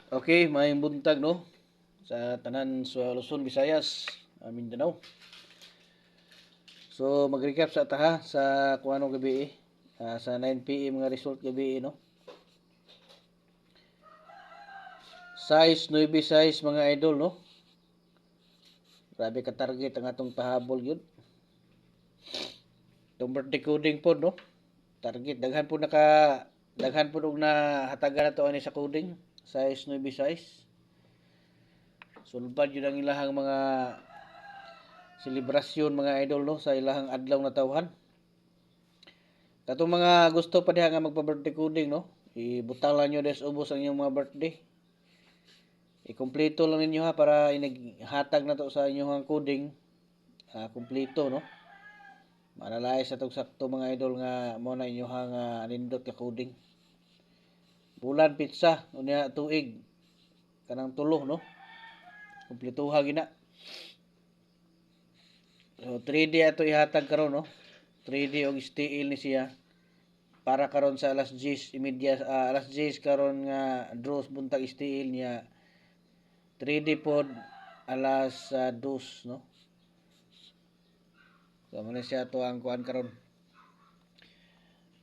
Okay, maayong buntag no sa tanan sa Luzon, Visayas, Mindanao. So mag-recap sa taha sa kung anong gabi sa 9 PM nga result gabi no. Size 9 size mga idol no. Grabe ka target ang atong pahabol gyud. Itong birthday coding po no. Target daghan po og na hatagan nato ani sa coding size 9 size. Sulbad yun ang ilahang mga selebrasyon mga idol no sa ilahang adlaw na tawhan. Katong mga gusto pa diha nga magpa-birthday coding no, ibutang lang nyo des ubos ang inyong mga birthday. Ikumpleto lang ninyo ha para inighatag na to sa inyong coding. Kumpleto no. Manalay sa tong sakto mga idol nga mo na inyong nindot ka coding. Bulan pizza unya tuig kanang tulo no. Kumpletuha gina. So 3D ato ihatag karon no. 3D og STL ni siya para karon sa alas 10:30 alas 10 karon nga draws buntag STL niya 3D pod alas 2 no. So mo siya to ang kuan karon.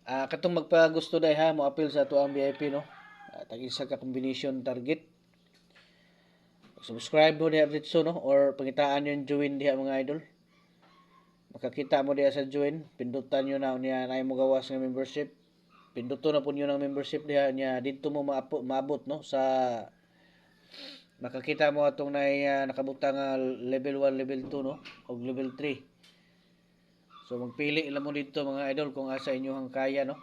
Katong magpagusto day ha mo appeal sa to ang VIP no. Tag isa ka combination target. Subscribe mo diha dito no or pangitaan yung join diha mga idol. Makakita mo diha sa join, pindutan nyo na niya na mo gawas nga membership. Pinduto na po nyo ng membership diha niya dito mo maabot no sa makakita mo atong nakabutang level 1, level 2 no o level 3. So magpili lang mo dito mga idol kung asa inyo kaya no.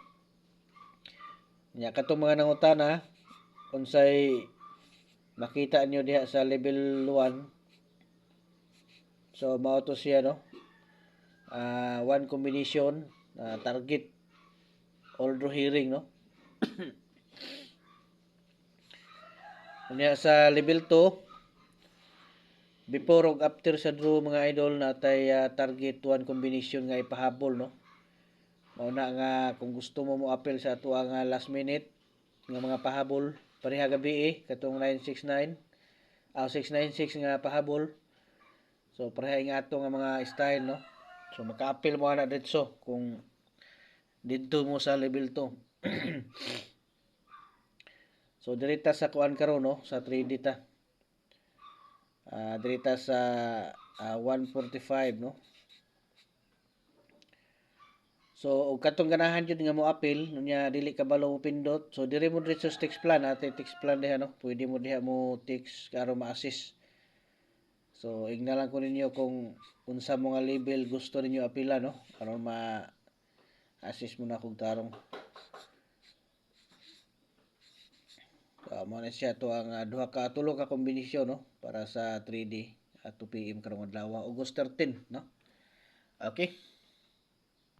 Nya katong mga nangutana unsay makita nyo diha sa level 1. So mao to siya no. One combination target all draw hearing no. Unya sa level 2 before ug after sa draw mga idol natay target one combination nga ipahabol no. Mao na nga kung gusto mo appeal sa ato nga last minute nga mga pahabol pareha gabi katong 969 696 nga pahabol. So pareha nga ato nga mga style no. So maka-appeal mo ana dito kung dito mo sa level 2. So dirita sa kuan karon no sa 3D ta. Dirita sa 145 no. So og katong ganahan jud nga mo appeal nya dili ka balo mo pindot. So dire mo diretso sa text plan text plan diha no. Pwede mo diha mo text aron ma-assist. So igna lang ko ninyo kung unsa mo nga level gusto ninyo apila no aron ma-assist mo na kog tarong. Mo na siya to ang tulo ka kombinasyon no para sa 3D at 2 PM karong adlaw August 13 no. Okay.